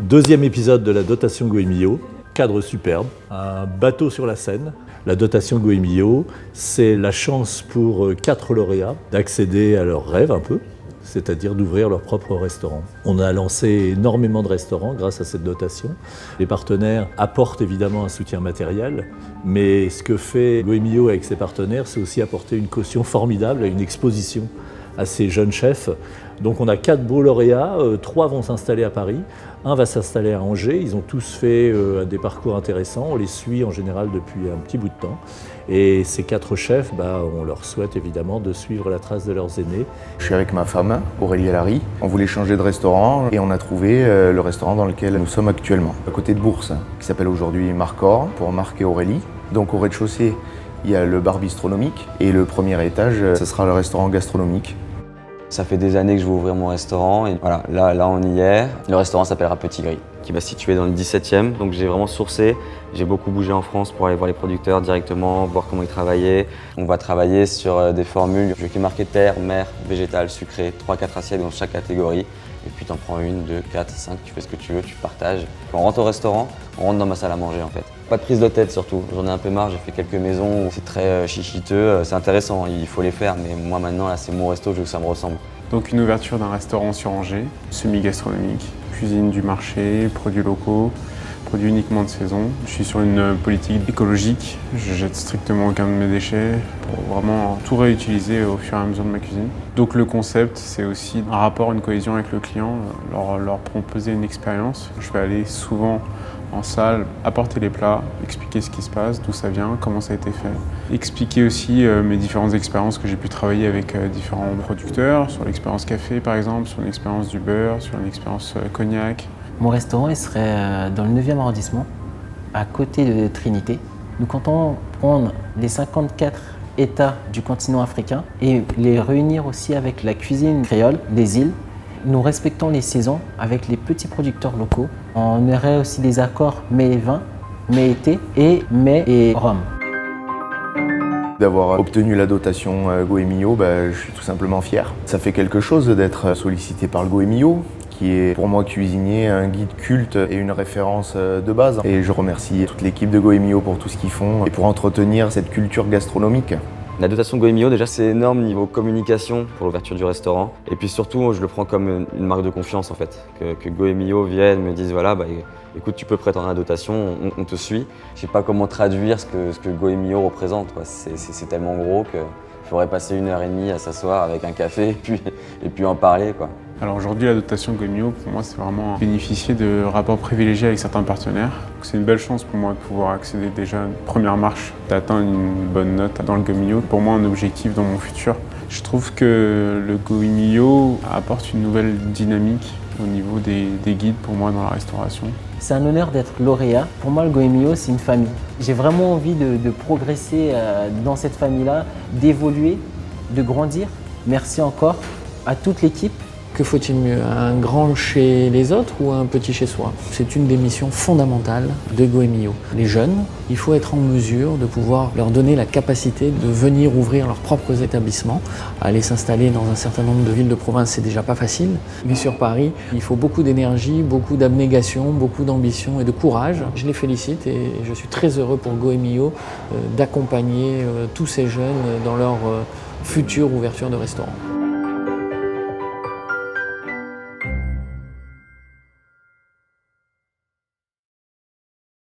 Deuxième épisode de la dotation Goemio, cadre superbe, un bateau sur la Seine. La dotation Goemio, c'est la chance pour 4 lauréats d'accéder à leur rêve un peu, c'est-à-dire d'ouvrir leur propre restaurant. On a lancé énormément de restaurants grâce à cette dotation. Les partenaires apportent évidemment un soutien matériel, mais ce que fait Goemio avec ses partenaires, c'est aussi apporter une caution formidable à une exposition à ces jeunes chefs. Donc on a 4 beaux lauréats, 3 vont s'installer à Paris, 1 va s'installer à Angers. Ils ont tous fait des parcours intéressants, on les suit en général depuis un petit bout de temps. Et ces 4 chefs, on leur souhaite évidemment de suivre la trace de leurs aînés. Je suis avec ma femme, Aurélie Allary. On voulait changer de restaurant et on a trouvé le restaurant dans lequel nous sommes actuellement, à côté de Bourse, qui s'appelle aujourd'hui Marcor, pour Marc et Aurélie. Donc au rez-de-chaussée, il y a le bar bistronomique et le premier étage, ce sera le restaurant gastronomique. Ça fait des années que je veux ouvrir mon restaurant et voilà, là on y est. Le restaurant s'appellera Petit Gris, qui va se situer dans le 17e. Donc j'ai vraiment sourcé, j'ai beaucoup bougé en France pour aller voir les producteurs directement, voir comment ils travaillaient. On va travailler sur des formules, je vais marquer terre, mer, végétal, sucré, 3-4 assiettes dans chaque catégorie. Et puis t'en prends 1, 2, 4, 5, tu fais ce que tu veux, tu partages. Quand on rentre au restaurant, on rentre dans ma salle à manger en fait. Pas de prise de tête surtout, j'en ai un peu marre, j'ai fait quelques maisons où c'est très chichiteux, c'est intéressant, il faut les faire, mais moi maintenant là c'est mon resto, je veux que ça me ressemble. Donc une ouverture d'un restaurant sur Angers, semi-gastronomique, cuisine du marché, produits locaux, produits uniquement de saison. Je suis sur une politique écologique, je jette strictement aucun de mes déchets pour vraiment tout réutiliser au fur et à mesure de ma cuisine. Donc le concept, c'est aussi un rapport, une cohésion avec le client, leur proposer une expérience. Je vais aller souvent en salle, apporter les plats, expliquer ce qui se passe, d'où ça vient, comment ça a été fait. Expliquer aussi mes différentes expériences que j'ai pu travailler avec différents producteurs, sur l'expérience café par exemple, sur l'expérience du beurre, sur une expérience cognac. Mon restaurant il serait dans le 9e arrondissement, à côté de Trinité. Nous comptons prendre les 54 États du continent africain et les réunir aussi avec la cuisine créole des îles. Nous respectons les saisons avec les petits producteurs locaux. On aurait aussi des accords mai et vin, mai été et mai et rhum. D'avoir obtenu la dotation Goemio, je suis tout simplement fier. Ça fait quelque chose d'être sollicité par le Goemio, qui est pour moi cuisinier, un guide culte et une référence de base. Et je remercie toute l'équipe de Goemio pour tout ce qu'ils font et pour entretenir cette culture gastronomique. La dotation Goemio, déjà c'est énorme niveau communication pour l'ouverture du restaurant. Et puis surtout, je le prends comme une marque de confiance en fait. Que Goemio vienne, me dise voilà, écoute, tu peux prétendre à la dotation, on te suit. Je sais pas comment traduire ce que Goemio représente, quoi. C'est tellement gros qu'il faudrait passer 1h30 à s'asseoir avec un café et puis en parler, quoi. Alors aujourd'hui, la dotation Goemio, pour moi, c'est vraiment bénéficier de rapports privilégiés avec certains partenaires. C'est une belle chance pour moi de pouvoir accéder déjà à une première marche, d'atteindre une bonne note dans le Goemio. Pour moi, un objectif dans mon futur. Je trouve que le Goemio apporte une nouvelle dynamique au niveau des guides pour moi dans la restauration. C'est un honneur d'être lauréat. Pour moi, le Goemio, c'est une famille. J'ai vraiment envie de progresser dans cette famille-là, d'évoluer, de grandir. Merci encore à toute l'équipe. Que faut-il mieux, un grand chez les autres ou un petit chez soi? C'est une des missions fondamentales de Goemio. Les jeunes, il faut être en mesure de pouvoir leur donner la capacité de venir ouvrir leurs propres établissements. Aller s'installer dans un certain nombre de villes de province, c'est déjà pas facile. Mais sur Paris, il faut beaucoup d'énergie, beaucoup d'abnégation, beaucoup d'ambition et de courage. Je les félicite et je suis très heureux pour Goemio d'accompagner tous ces jeunes dans leur future ouverture de restaurant.